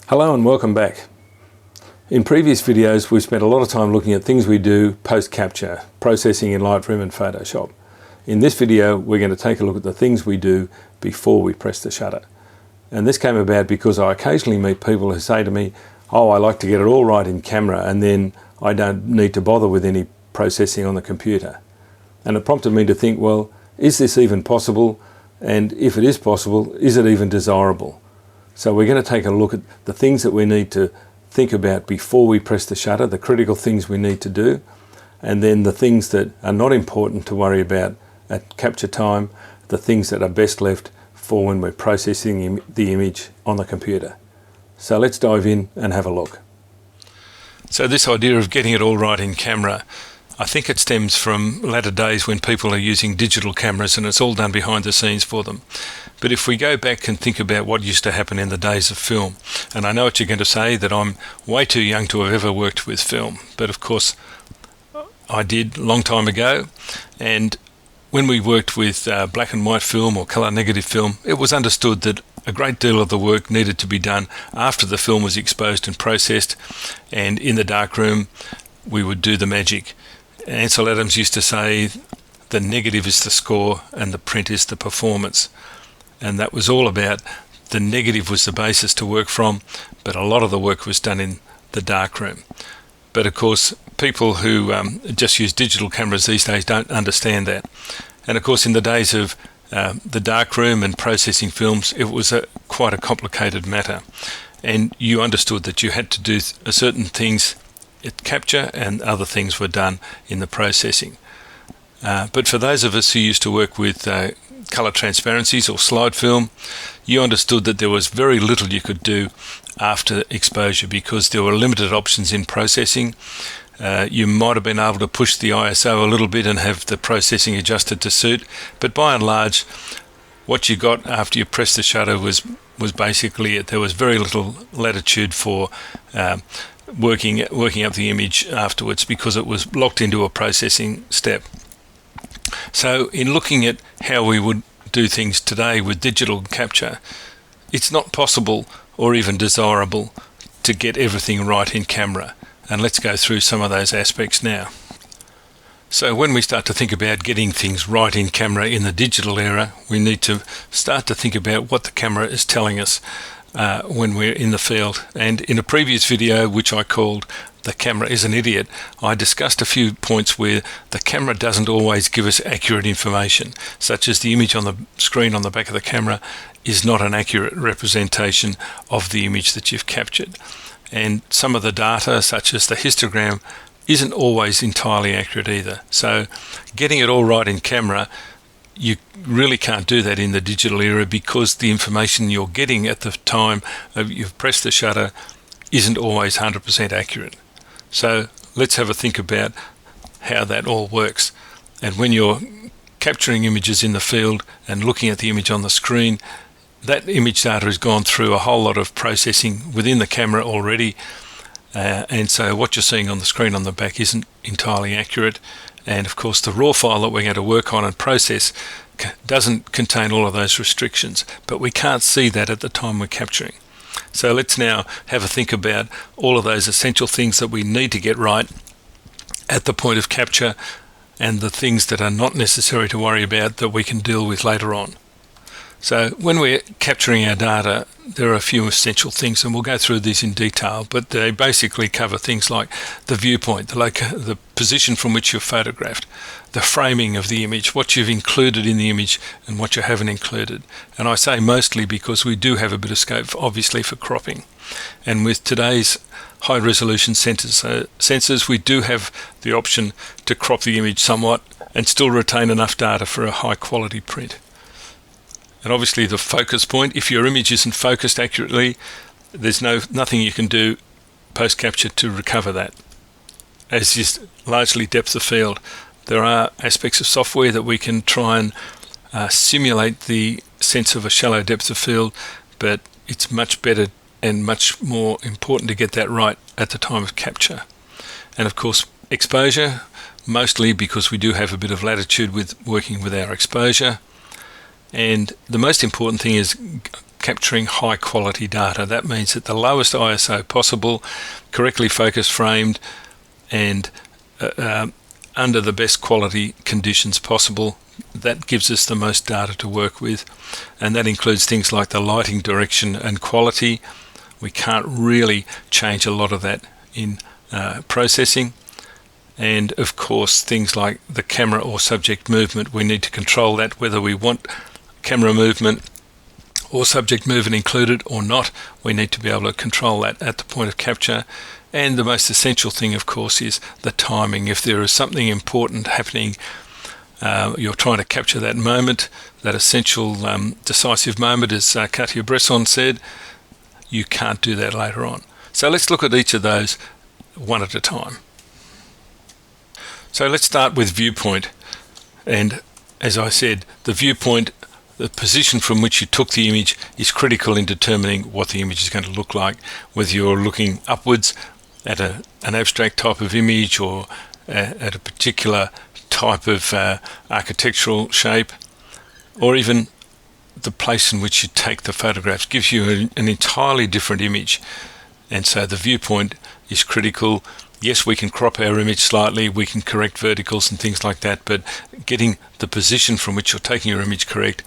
Hello and welcome back. In previous videos we've spent a lot of time looking at things we do post-capture, processing in Lightroom and Photoshop. In this video we're going to take a look at the things we do before we press the shutter. And this came about because I occasionally meet people who say to me, oh, I like to get it all right in camera and then I don't need to bother with any processing on the computer. And it prompted me to think, well, is this even possible? And if it is possible, is it even desirable? So we're going to take a look at the things that we need to think about before we press the shutter, the critical things we need to do, and then the things that are not important to worry about at capture time, the things that are best left for when we're processing the image on the computer. So let's dive in and have a look. So this idea of getting it all right in camera, I think it stems from latter days when people are using digital cameras and it's all done behind the scenes for them. But if we go back and think about what used to happen in the days of film, and I know what you're going to say, that I'm way too young to have ever worked with film, but of course I did a long time ago, and when we worked with black and white film or colour negative film, it was understood that a great deal of the work needed to be done after the film was exposed and processed, and in the darkroom we would do the magic. Ansel Adams used to say the negative is the score and the print is the performance. And that was all about the negative was the basis to work from, but a lot of the work was done in the darkroom. But of course, people who just use digital cameras these days don't understand that. And of course, in the days of the darkroom and processing films, it was quite a complicated matter. And you understood that you had to do certain things at capture and other things were done in the processing. But for those of us who used to work with colour transparencies or slide film, you understood that there was very little you could do after exposure because there were limited options in processing. You might have been able to push the ISO a little bit and have the processing adjusted to suit, but by and large what you got after you pressed the shutter was basically it. There was very little latitude for working up the image afterwards because it was locked into a processing step. So in looking at how we would do things today with digital capture, it's not possible or even desirable to get everything right in camera. And let's go through some of those aspects now. So when we start to think about getting things right in camera in the digital era, we need to start to think about what the camera is telling us when we're in the field. And in a previous video, which I called "The Camera is an Idiot," I discussed a few points where the camera doesn't always give us accurate information, such as the image on the screen on the back of the camera is not an accurate representation of the image that you've captured. And some of the data, such as the histogram, isn't always entirely accurate either. So getting it all right in camera, you really can't do that in the digital era because the information you're getting at the time you've pressed the shutter isn't always 100% accurate. So let's have a think about how that all works. And when you're capturing images in the field and looking at the image on the screen, that image data has gone through a whole lot of processing within the camera already, and so what you're seeing on the screen on the back isn't entirely accurate. And of course the raw file that we're going to work on and process doesn't contain all of those restrictions, but we can't see that at the time we're capturing. So let's now have a think about all of those essential things that we need to get right at the point of capture and the things that are not necessary to worry about that we can deal with later on. So when we're capturing our data, there are a few essential things, and we'll go through these in detail, but they basically cover things like the viewpoint, the position from which you've photographed, the framing of the image, what you've included in the image and what you haven't included. And I say mostly because we do have a bit of scope, obviously, for cropping. And with today's high-resolution sensors, we do have the option to crop the image somewhat and still retain enough data for a high-quality print. And obviously the focus point, if your image isn't focused accurately, there's nothing you can do post-capture to recover that. As is largely depth of field, there are aspects of software that we can try and simulate the sense of a shallow depth of field, but it's much better and much more important to get that right at the time of capture. And of course exposure, mostly because we do have a bit of latitude with working with our exposure. And the most important thing is capturing high quality data. That means at the lowest ISO possible, correctly focused, framed, and under the best quality conditions possible. That gives us the most data to work with, and that includes things like the lighting direction and quality. We can't really change a lot of that in processing. And of course, things like the camera or subject movement, we need to control that, whether we want camera movement or subject movement included or not. We need to be able to control that at the point of capture. And the most essential thing, of course, is the timing. If there is something important happening, you're trying to capture that moment, that essential decisive moment, as Cartier-Bresson said, you can't do that later on. So let's look at each of those one at a time. So let's start with viewpoint. And as I said, the viewpoint, the position from which you took the image, is critical in determining what the image is going to look like, whether you're looking upwards at an abstract type of image or at a particular type of architectural shape, or even the place in which you take the photographs gives you an entirely different image. And so the viewpoint is critical. Yes, we can crop our image slightly, we can correct verticals and things like that, but getting the position from which you're taking your image correct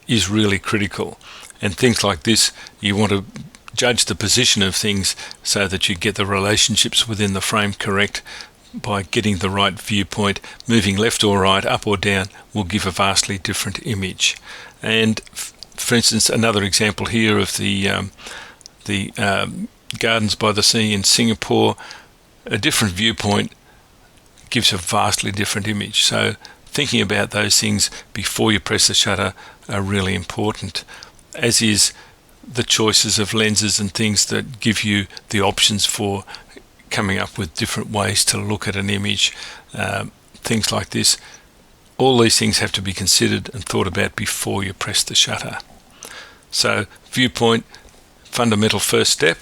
is really critical. And things like this, you want to judge the position of things so that you get the relationships within the frame correct. By getting the right viewpoint, moving left or right, up or down, will give a vastly different image. And for instance, another example here of the Gardens by the Sea in Singapore, a different viewpoint gives a vastly different image. So thinking about those things before you press the shutter are really important, as is the choices of lenses and things that give you the options for coming up with different ways to look at an image, things like this. All these things have to be considered and thought about before you press the shutter. So viewpoint, fundamental first step,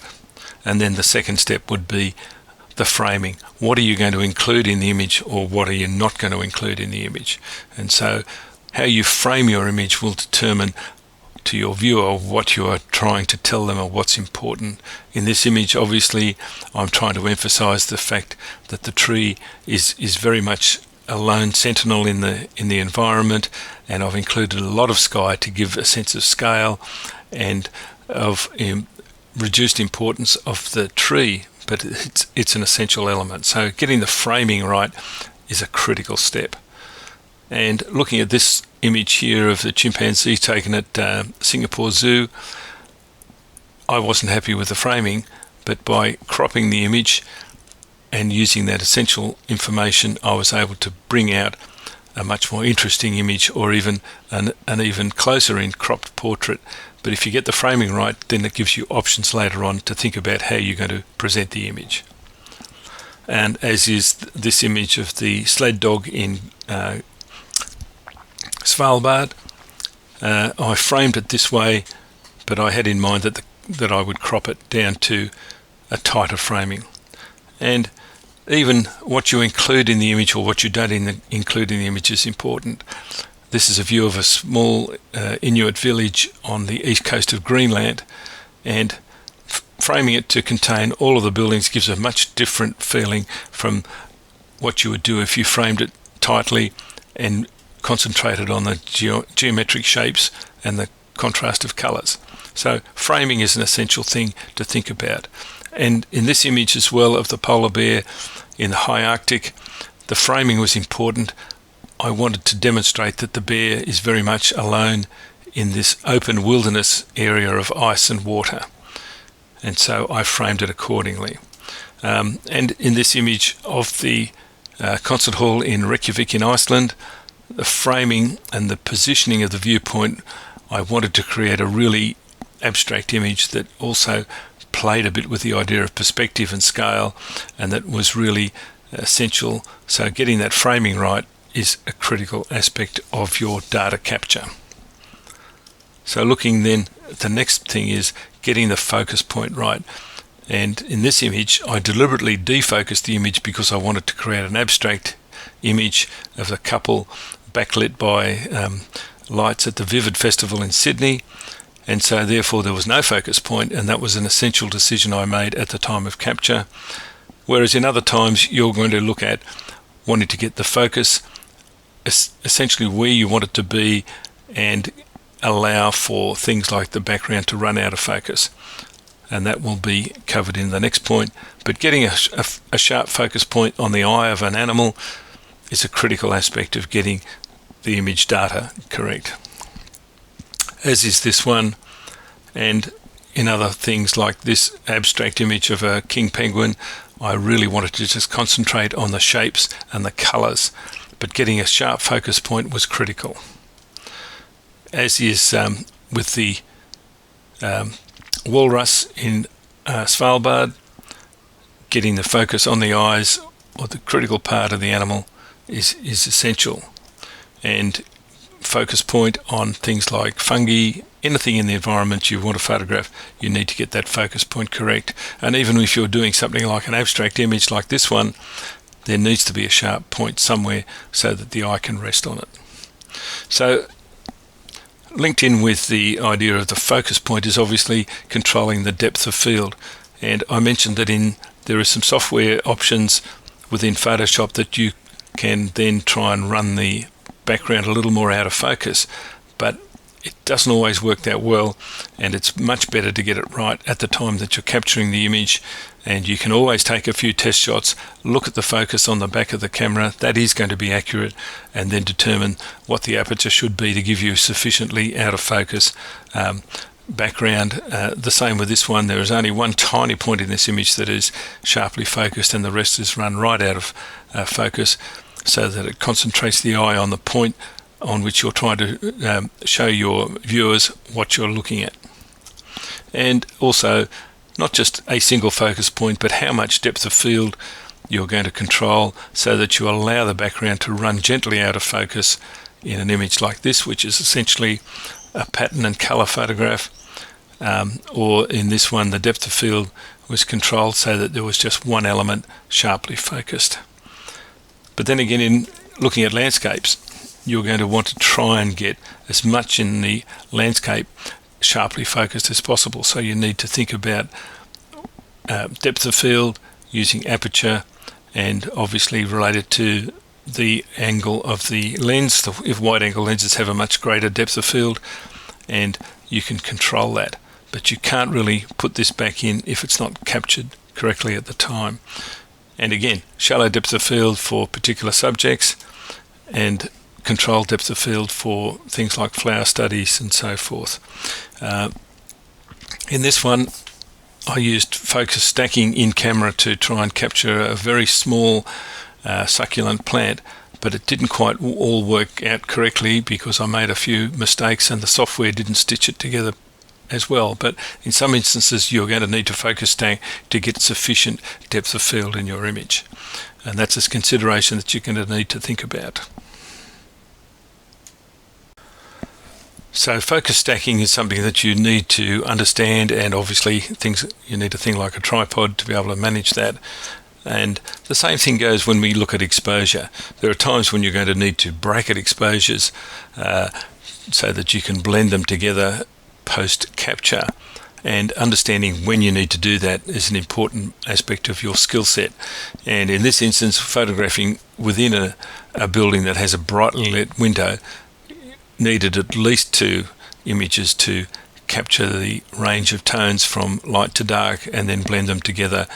and then the second step would be the framing. What are you going to include in the image, or what are you not going to include in the image? And so how you frame your image will determine to your viewer what you are trying to tell them or what's important. In this image, obviously, I'm trying to emphasize the fact that the tree is very much a lone sentinel in the environment, and I've included a lot of sky to give a sense of scale and of reduced importance of the tree, but it's an essential element. So getting the framing right is a critical step. And looking at this image here of the chimpanzee taken at Singapore Zoo, I wasn't happy with the framing, but by cropping the image and using that essential information, I was able to bring out a much more interesting image, or even an even closer in cropped portrait. But if you get the framing right, then it gives you options later on to think about how you're going to present the image. And as is this image of the sled dog in Svalbard, I framed it this way, but I had in mind that I would crop it down to a tighter framing. And even what you include in the image or what you don't include in the image is important. This is a view of a small Inuit village on the east coast of Greenland, and framing it to contain all of the buildings gives a much different feeling from what you would do if you framed it tightly and concentrated on the geometric shapes and the contrast of colours. So framing is an essential thing to think about. And in this image as well of the polar bear in the high Arctic, the framing was important. I wanted to demonstrate that the bear is very much alone in this open wilderness area of ice and water. And so I framed it accordingly. And in this image of the concert hall in Reykjavik in Iceland, the framing and the positioning of the viewpoint, I wanted to create a really abstract image that also played a bit with the idea of perspective and scale, and that was really essential. So getting that framing right is a critical aspect of your data capture. So looking then, the next thing is getting the focus point right. And in this image, I deliberately defocused the image because I wanted to create an abstract image of the couple backlit by lights at the Vivid Festival in Sydney. and so therefore there was no focus point, and that was an essential decision I made at the time of capture. Whereas in other times you're going to look at wanting to get the focus essentially where you want it to be and allow for things like the background to run out of focus, and that will be covered in the next point. But getting a sharp focus point on the eye of an animal is a critical aspect of getting the image data correct, as is this one, and in other things like this abstract image of a king penguin. I really wanted to just concentrate on the shapes and the colours, but getting a sharp focus point was critical. As is with the walrus in Svalbard, getting the focus on the eyes or the critical part of the animal is essential. And focus point on things like fungi, anything in the environment you want to photograph, you need to get that focus point correct. And even if you're doing something like an abstract image like this one, there needs to be a sharp point somewhere so that the eye can rest on it. So linked in with the idea of the focus point is obviously controlling the depth of field. And I mentioned that there are some software options within Photoshop that you can then try and run the background a little more out of focus, but it doesn't always work that well, and it's much better to get it right at the time that you're capturing the image. And you can always take a few test shots, look at the focus on the back of the camera, that is going to be accurate, and then determine what the aperture should be to give you sufficiently out of focus background. The same with this one. There is only one tiny point in this image that is sharply focused, and the rest is run right out of focus, so that it concentrates the eye on the point on which you're trying to show your viewers what you're looking at. And also, not just a single focus point, but how much depth of field you're going to control so that you allow the background to run gently out of focus in an image like this, which is essentially a pattern and color photograph. Or in this one, the depth of field was controlled so that there was just one element sharply focused. But then again, in looking at landscapes, you're going to want to try and get as much in the landscape sharply focused as possible. So you need to think about depth of field, using aperture, and obviously related to the angle of the lens. If wide angle lenses have a much greater depth of field, and you can control that. But you can't really put this back in if it's not captured correctly at the time. And again, shallow depth of field for particular subjects, and controlled depth of field for things like flower studies and so forth. In this one, I used focus stacking in camera to try and capture a very small succulent plant, but it didn't quite all work out correctly because I made a few mistakes and the software didn't stitch it together as well. But in some instances you're going to need to focus stack to get sufficient depth of field in your image, and that's a consideration that you're going to need to think about. So focus stacking is something that you need to understand, and obviously you need a thing like a tripod to be able to manage that. And the same thing goes when we look at exposure. There are times when you're going to need to bracket exposures so that you can blend them together post capture, and understanding when you need to do that is an important aspect of your skill set. And in this instance, photographing within a building that has a brightly lit window needed at least 2 images to capture the range of tones from light to dark and then blend them together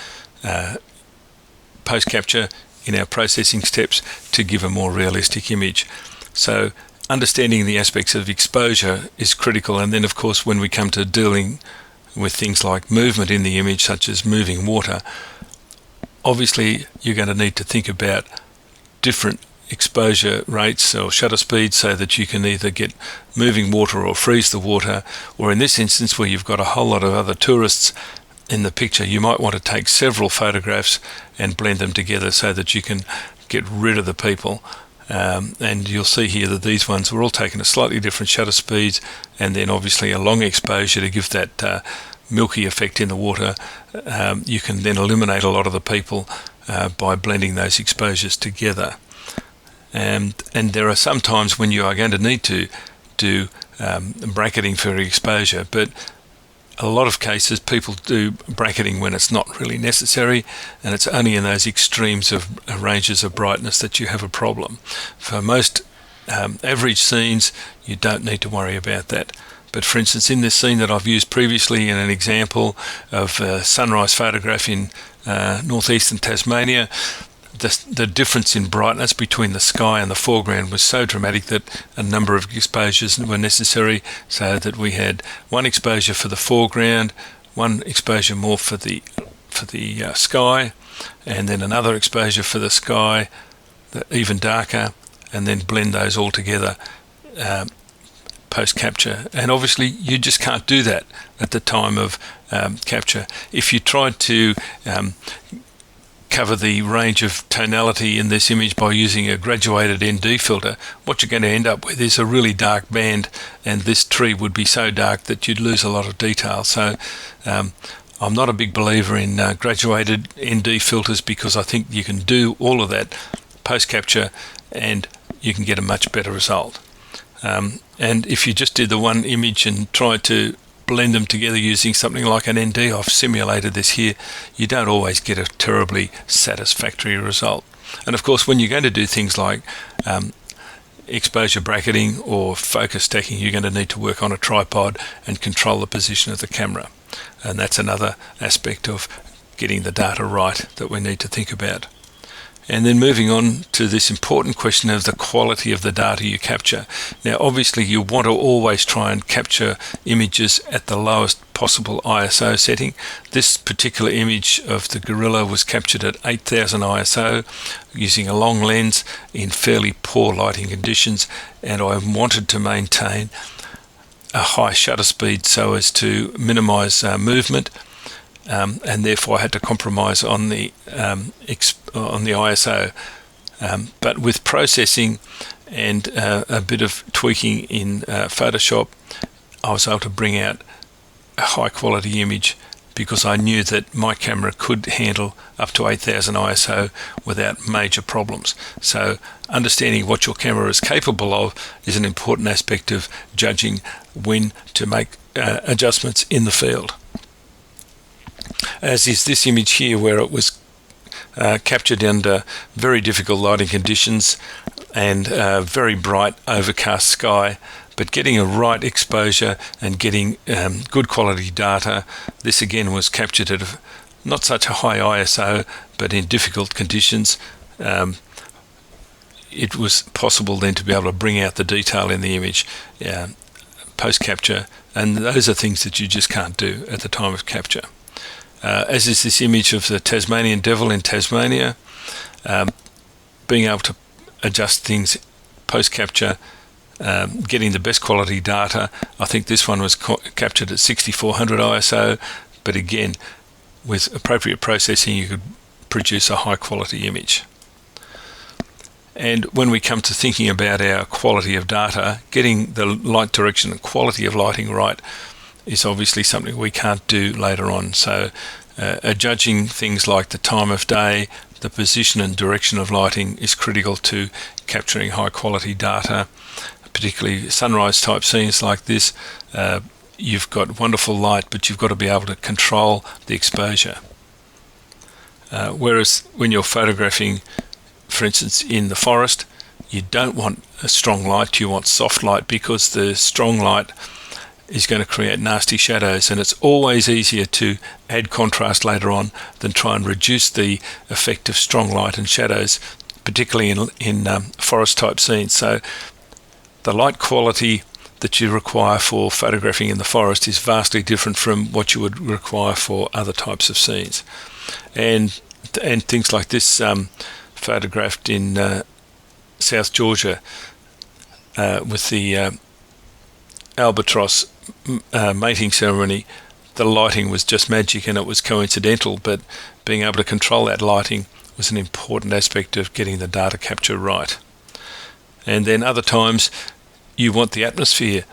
post-capture in our processing steps to give a more realistic image. So understanding the aspects of exposure is critical. And then of course when we come to dealing with things like movement in the image, such as moving water, obviously you're going to need to think about different exposure rates or shutter speeds so that you can either get moving water or freeze the water, or in this instance where you've got a whole lot of other tourists in the picture, you might want to take several photographs and blend them together so that you can get rid of the people. And you'll see here that these ones were all taken at slightly different shutter speeds, and then obviously a long exposure to give that milky effect in the water. You can then eliminate a lot of the people by blending those exposures together. And there are some times when you are going to need to do bracketing for exposure, but a lot of cases people do bracketing when it's not really necessary, and it's only in those extremes of ranges of brightness that you have a problem. For most average scenes, you don't need to worry about that. But for instance, in this scene that I've used previously in an example of a sunrise photograph in northeastern Tasmania, the difference in brightness between the sky and the foreground was so dramatic that a number of exposures were necessary, so that we had one exposure for the foreground, one exposure more for the sky, and then another exposure for the sky, even darker, and then blend those all together post-capture. And obviously you just can't do that at the time of capture. If you tried to cover the range of tonality in this image by using a graduated ND filter, what you're going to end up with is a really dark band, and this tree would be so dark that you'd lose a lot of detail. So I'm not a big believer in graduated ND filters, because I think you can do all of that post-capture and you can get a much better result. And if you just did the one image and tried to blend them together using something like an ND, I've simulated this here, you don't always get a terribly satisfactory result. And of course, when you're going to do things like exposure bracketing or focus stacking, you're going to need to work on a tripod and control the position of the camera. And that's another aspect of getting the data right that we need to think about. And then moving on to this important question of the quality of the data you capture. Now, obviously, you want to always try and capture images at the lowest possible ISO setting. This particular image of the gorilla was captured at 8000 ISO using a long lens in fairly poor lighting conditions, and I wanted to maintain a high shutter speed so as to minimize movement. And therefore I had to compromise on the ISO. But with processing and a bit of tweaking in Photoshop, I was able to bring out a high quality image, because I knew that my camera could handle up to 8000 ISO without major problems. So understanding what your camera is capable of is an important aspect of judging when to make adjustments in the field. As is this image here, where it was captured under very difficult lighting conditions and very bright overcast sky, but getting a right exposure and getting good quality data. This again was captured at not such a high ISO, but in difficult conditions. It was possible then to be able to bring out the detail in the image post-capture, and those are things that you just can't do at the time of capture. As is this image of the Tasmanian devil in Tasmania, being able to adjust things post-capture, getting the best quality data. I think this one was captured at 6400 ISO, but again, with appropriate processing, you could produce a high quality image. And when we come to thinking about our quality of data, getting the light direction and quality of lighting right is obviously something we can't do later on. So judging things like the time of day, the position and direction of lighting is critical to capturing high quality data, particularly sunrise type scenes like this. You've got wonderful light, but you've got to be able to control the exposure. Whereas when you're photographing, for instance, in the forest, you don't want a strong light, you want soft light, because the strong light is going to create nasty shadows, and it's always easier to add contrast later on than try and reduce the effect of strong light and shadows, particularly in forest type scenes. So the light quality that you require for photographing in the forest is vastly different from what you would require for other types of scenes. And things like this photographed in South Georgia with the albatross mating ceremony, the lighting was just magic, and it was coincidental, but being able to control that lighting was an important aspect of getting the data capture right. And then other times you want the atmosphere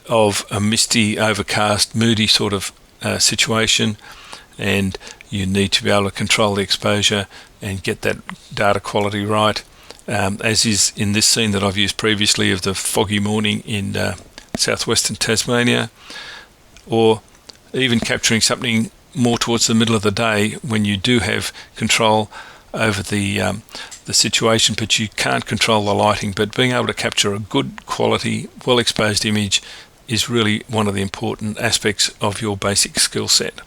of a misty, overcast, moody sort of situation, and you need to be able to control the exposure and get that data quality right, as is in this scene that I've used previously of the foggy morning in southwestern Tasmania, or even capturing something more towards the middle of the day when you do have control over the situation, but you can't control the lighting. But being able to capture a good quality, well-exposed image is really one of the important aspects of your basic skill set.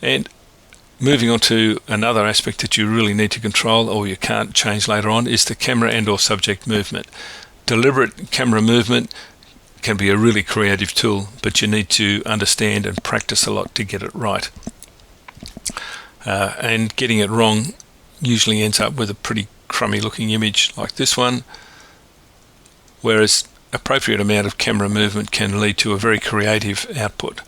And moving on to another aspect that you really need to control, or you can't change later on, is the camera and or subject movement. Deliberate camera movement can be a really creative tool, but you need to understand and practice a lot to get it right. And getting it wrong usually ends up with a pretty crummy looking image like this one, whereas appropriate amount of camera movement can lead to a very creative output.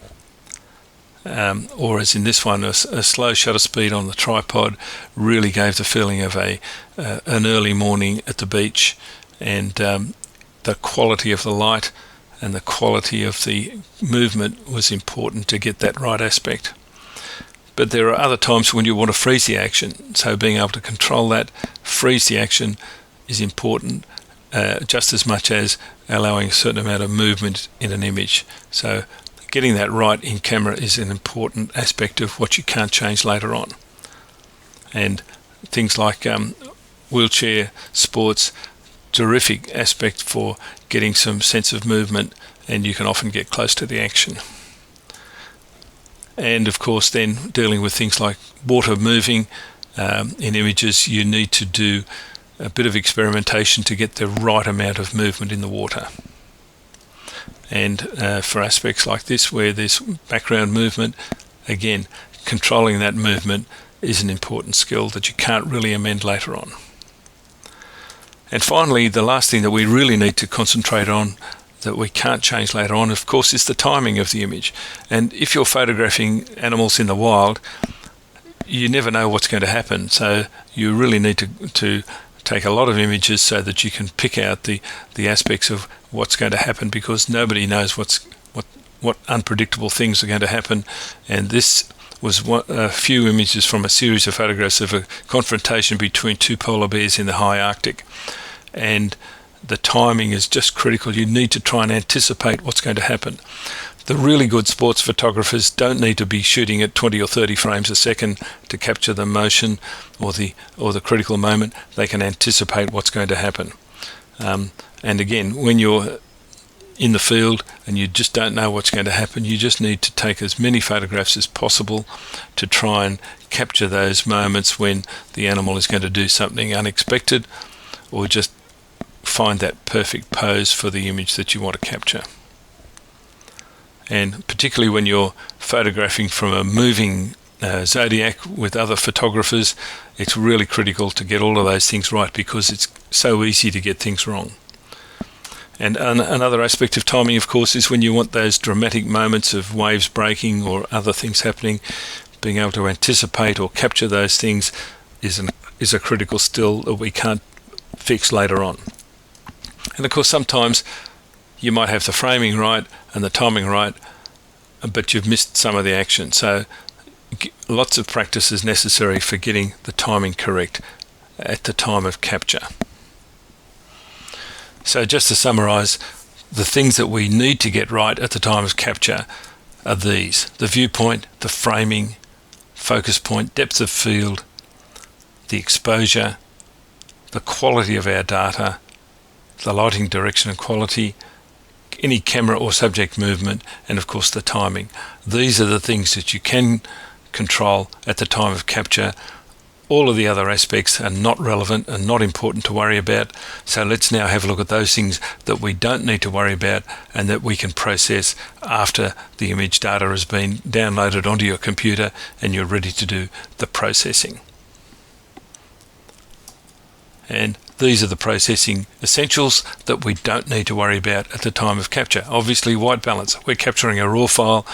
Or as in this one, a slow shutter speed on the tripod really gave the feeling of an early morning at the beach, and the quality of the light and the quality of the movement was important to get that right aspect. But there are other times when you want to freeze the action, so being able to control that, freeze the action, is important, just as much as allowing a certain amount of movement in an image. So getting that right in camera is an important aspect of what you can't change later on. And things like wheelchair sports, terrific aspect for getting some sense of movement, and you can often get close to the action. And of course then dealing with things like water moving in images, you need to do a bit of experimentation to get the right amount of movement in the water. And for aspects like this where there's background movement, again, controlling that movement is an important skill that you can't really amend later on. And finally, the last thing that we really need to concentrate on that we can't change later on, of course, is the timing of the image. And if you're photographing animals in the wild, you never know what's going to happen. So you really need to take a lot of images so that you can pick out the aspects of what's going to happen, because nobody knows what unpredictable things are going to happen. And this was a few images from a series of photographs of a confrontation between two polar bears in the high Arctic. And the timing is just critical. You need to try and anticipate what's going to happen. The really good sports photographers don't need to be shooting at 20 or 30 frames a second to capture the motion or the critical moment. They can anticipate what's going to happen. And again, when you're in the field and you just don't know what's going to happen, you just need to take as many photographs as possible to try and capture those moments when the animal is going to do something unexpected, or just find that perfect pose for the image that you want to capture. And particularly when you're photographing from a moving zodiac with other photographers, it's really critical to get all of those things right, because it's so easy to get things wrong. And another aspect of timing, of course, is when you want those dramatic moments of waves breaking or other things happening. Being able to anticipate or capture those things is a critical skill that we can't fix later on. And of course, sometimes you might have the framing right and the timing right, but you've missed some of the action. So lots of practice is necessary for getting the timing correct at the time of capture. So just to summarize, the things that we need to get right at the time of capture are these: the viewpoint, the framing, focus point, depth of field, the exposure, the quality of our data, the lighting direction and quality, any camera or subject movement, and of course the timing. These are the things that you can control at the time of capture. All of the other aspects are not relevant and not important to worry about. So let's now have a look at those things that we don't need to worry about and that we can process after the image data has been downloaded onto your computer and you're ready to do the processing. And these are the processing essentials that we don't need to worry about at the time of capture. Obviously, white balance. We're capturing a raw file.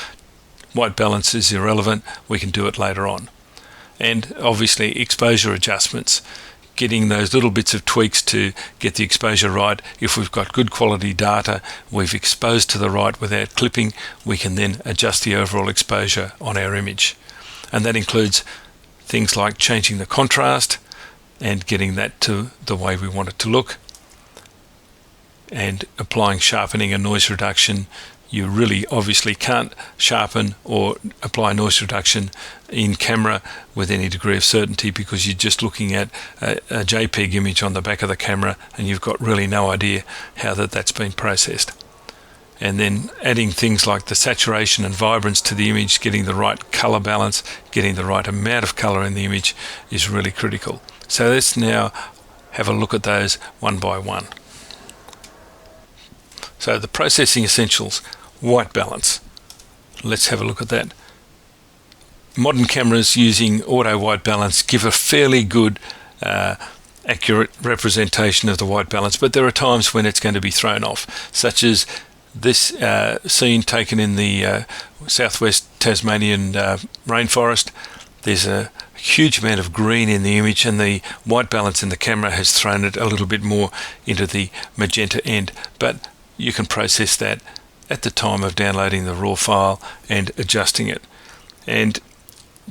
White balance is irrelevant. We can do it later on. And obviously, exposure adjustments. Getting those little bits of tweaks to get the exposure right. If we've got good quality data, we've exposed to the right without clipping, we can then adjust the overall exposure on our image. And that includes things like changing the contrast and getting that to the way we want it to look. and applying sharpening and noise reduction. You really obviously can't sharpen or apply noise reduction in camera with any degree of certainty, because you're just looking at a JPEG image on the back of the camera and you've got really no idea how that's been processed. And then adding things like the saturation and vibrance to the image, getting the right color balance, getting the right amount of color in the image is really critical. So let's now have a look at those one by one. So the processing essentials, white balance. Let's have a look at that. Modern cameras using auto white balance give a fairly good accurate representation of the white balance, but there are times when it's going to be thrown off, such as this scene taken in the southwest Tasmanian rainforest. There's a huge amount of green in the image, and the white balance in the camera has thrown it a little bit more into the magenta end, but you can process that at the time of downloading the raw file and adjusting it. And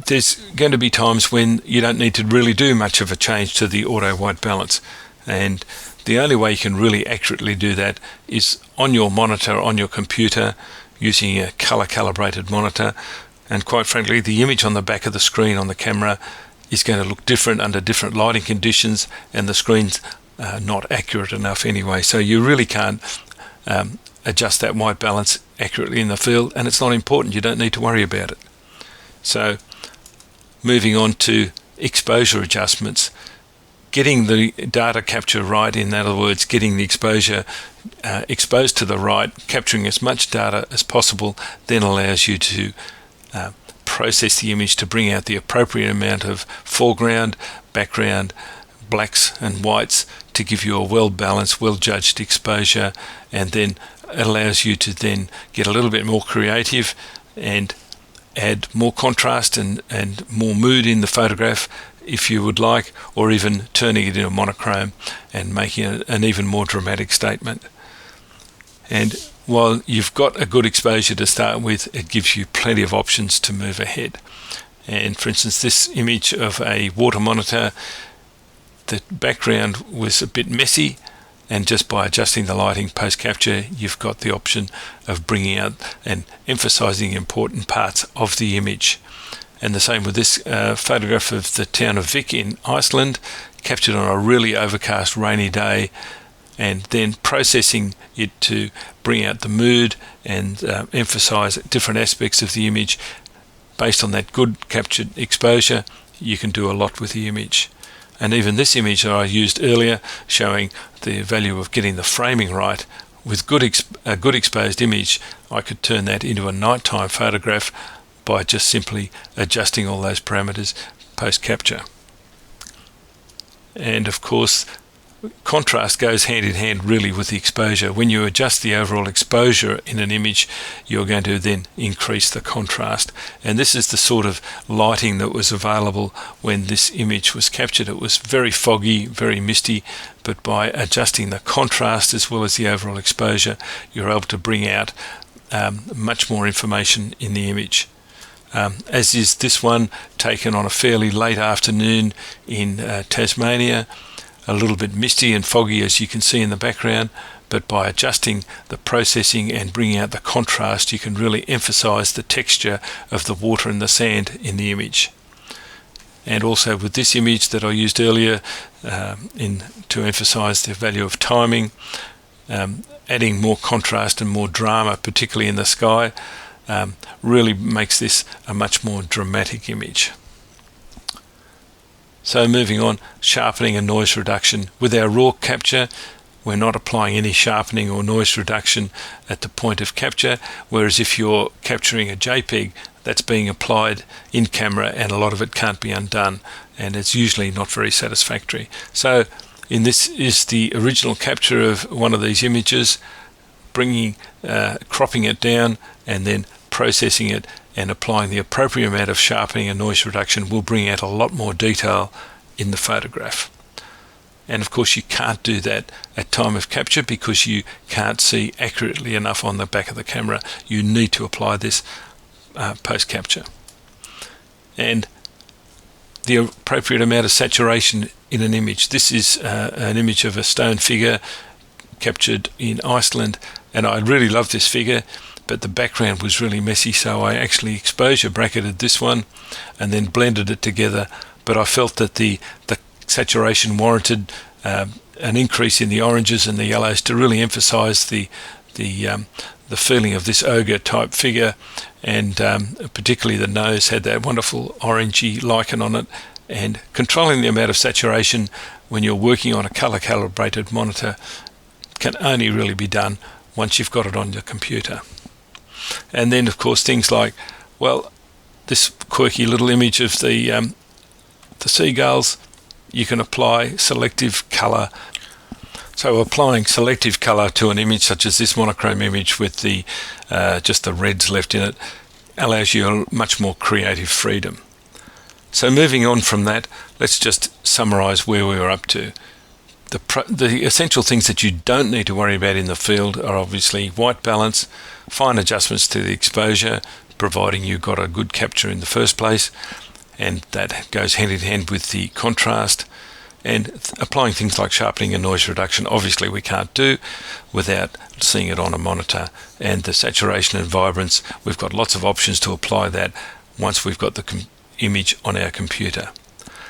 there's going to be times when you don't need to really do much of a change to the auto white balance, and the only way you can really accurately do that is on your monitor, on your computer, using a color calibrated monitor. And quite frankly, the image on the back of the screen on the camera is going to look different under different lighting conditions, and the screen's not accurate enough anyway, so you really can't adjust that white balance accurately in the field, and it's not important. You don't need to worry about it. So moving on to exposure adjustments, getting the data capture right, in other words, getting the exposure exposed to the right, capturing as much data as possible, then allows you to process the image to bring out the appropriate amount of foreground, background, blacks and whites to give you a well-balanced, well-judged exposure, and then it allows you to then get a little bit more creative and add more contrast and more mood in the photograph if you would like, or even turning it into monochrome and making an even more dramatic statement. And while you've got a good exposure to start with, it gives you plenty of options to move ahead. And for instance, this image of a water monitor, the background was a bit messy, and just by adjusting the lighting post-capture, you've got the option of bringing out and emphasizing important parts of the image. And the same with this photograph of the town of Vik in Iceland, captured on a really overcast rainy day, and then processing it to bring out the mood and emphasize different aspects of the image. Based on that good captured exposure, you can do a lot with the image. And even this image that I used earlier, showing the value of getting the framing right, with a good exposed image, I could turn that into a nighttime photograph by just simply adjusting all those parameters post-capture. And of course, contrast goes hand in hand really with the exposure. When you adjust the overall exposure in an image, you're going to then increase the contrast. And this is the sort of lighting that was available when this image was captured. It was very foggy, very misty, but by adjusting the contrast as well as the overall exposure, you're able to bring out much more information in the image. As is this one, taken on a fairly late afternoon in Tasmania, a little bit misty and foggy as you can see in the background, but by adjusting the processing and bringing out the contrast, you can really emphasize the texture of the water and the sand in the image. And also with this image that I used earlier to emphasize the value of timing, adding more contrast and more drama, particularly in the sky, really makes this a much more dramatic image. So moving on, sharpening and noise reduction. With our raw capture, we're not applying any sharpening or noise reduction at the point of capture, whereas if you're capturing a JPEG, that's being applied in camera and a lot of it can't be undone, and it's usually not very satisfactory. So in this is the original capture of one of these images, cropping it down and then processing it and applying the appropriate amount of sharpening and noise reduction will bring out a lot more detail in the photograph. And of course you can't do that at time of capture because you can't see accurately enough on the back of the camera. You need to apply this post-capture. And the appropriate amount of saturation in an image. This is an image of a stone figure captured in Iceland, and I really loved this figure, but the background was really messy, so I actually exposure bracketed this one and then blended it together. But I felt that the saturation warranted an increase in the oranges and the yellows to really emphasize the feeling of this ogre type figure, and particularly the nose had that wonderful orangey lichen on it. And controlling the amount of saturation when you're working on a color calibrated monitor can only really be done once you've got it on your computer. And then of course things like, well, this quirky little image of the seagulls, you can apply selective color. So applying selective color to an image such as this monochrome image with the just the reds left in it allows you a much more creative freedom. So moving on from that, let's just summarize where we were up to. The essential things that you don't need to worry about in the field are obviously white balance, fine adjustments to the exposure, providing you've got a good capture in the first place, and that goes hand in hand with the contrast. And applying things like sharpening and noise reduction, obviously we can't do without seeing it on a monitor. And the saturation and vibrance, we've got lots of options to apply that once we've got the image on our computer.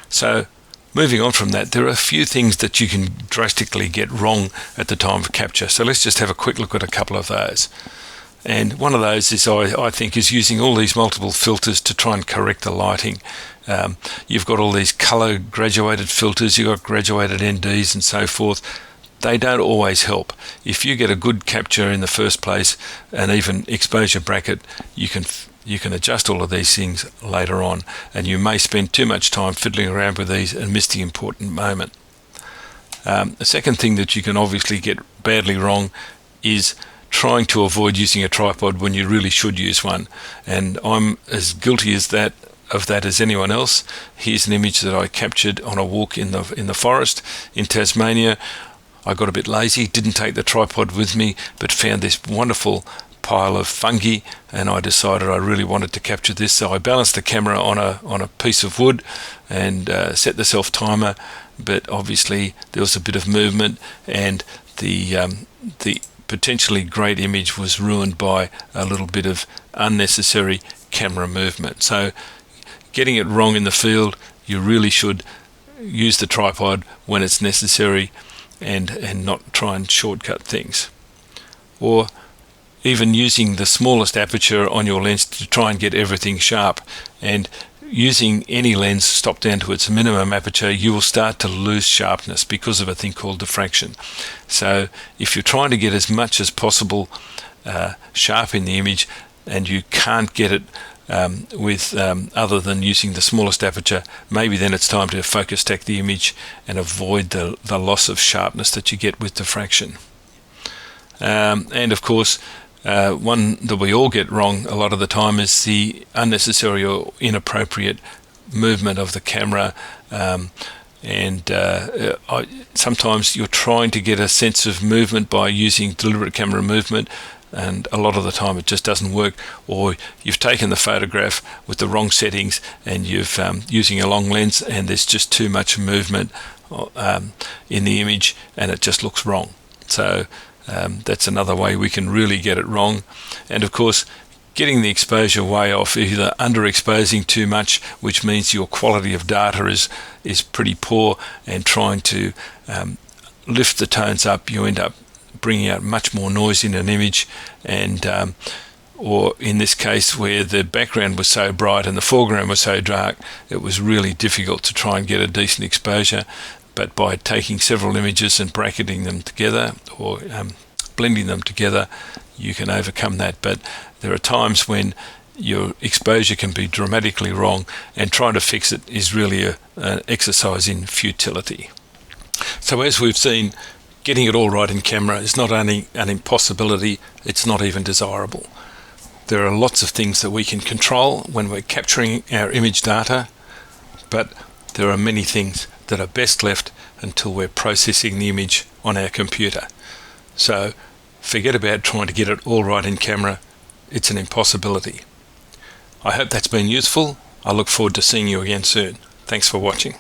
So moving on from that, there are a few things that you can drastically get wrong at the time of capture. So let's just have a quick look at a couple of those. And one of those is, I think, is using all these multiple filters to try and correct the lighting. You've got all these color graduated filters, you've got graduated NDs and so forth. They don't always help. If you get a good capture in the first place, and even exposure bracket, you can adjust all of these things later on, and you may spend too much time fiddling around with these and miss the important moment. The second thing that you can obviously get badly wrong is trying to avoid using a tripod when you really should use one, and I'm as guilty of that as anyone else. Here's an image that I captured on a walk in the forest in Tasmania. I got a bit lazy, didn't take the tripod with me, but found this wonderful pile of fungi, and I decided I really wanted to capture this, so I balanced the camera on a piece of wood and set the self timer. But obviously there was a bit of movement, and the potentially great image was ruined by a little bit of unnecessary camera movement. So getting it wrong in the field, you really should use the tripod when it's necessary and not try and shortcut things. Or even using the smallest aperture on your lens to try and get everything sharp, and using any lens stopped down to its minimum aperture, you will start to lose sharpness because of a thing called diffraction. So if you're trying to get as much as possible sharp in the image, and you can't get it with other than using the smallest aperture, maybe then it's time to focus stack the image and avoid the loss of sharpness that you get with diffraction. And of course, one that we all get wrong a lot of the time is the unnecessary or inappropriate movement of the camera. Sometimes you're trying to get a sense of movement by using deliberate camera movement, and a lot of the time it just doesn't work, or you've taken the photograph with the wrong settings and you've using a long lens, and there's just too much movement in the image and it just looks wrong. So that's another way we can really get it wrong. And of course, getting the exposure way off, either underexposing too much, which means your quality of data is pretty poor, and trying to lift the tones up, you end up bringing out much more noise in an image. And or in this case, where the background was so bright and the foreground was so dark, it was really difficult to try and get a decent exposure. But by taking several images and bracketing them together, or blending them together, you can overcome that. But there are times when your exposure can be dramatically wrong, and trying to fix it is really an exercise in futility. So as we've seen, getting it all right in camera is not only an impossibility, it's not even desirable. There are lots of things that we can control when we're capturing our image data, but there are many things that are best left until we're processing the image on our computer. So forget about trying to get it all right in camera. It's an impossibility. I hope that's been useful. I look forward to seeing you again soon. Thanks for watching.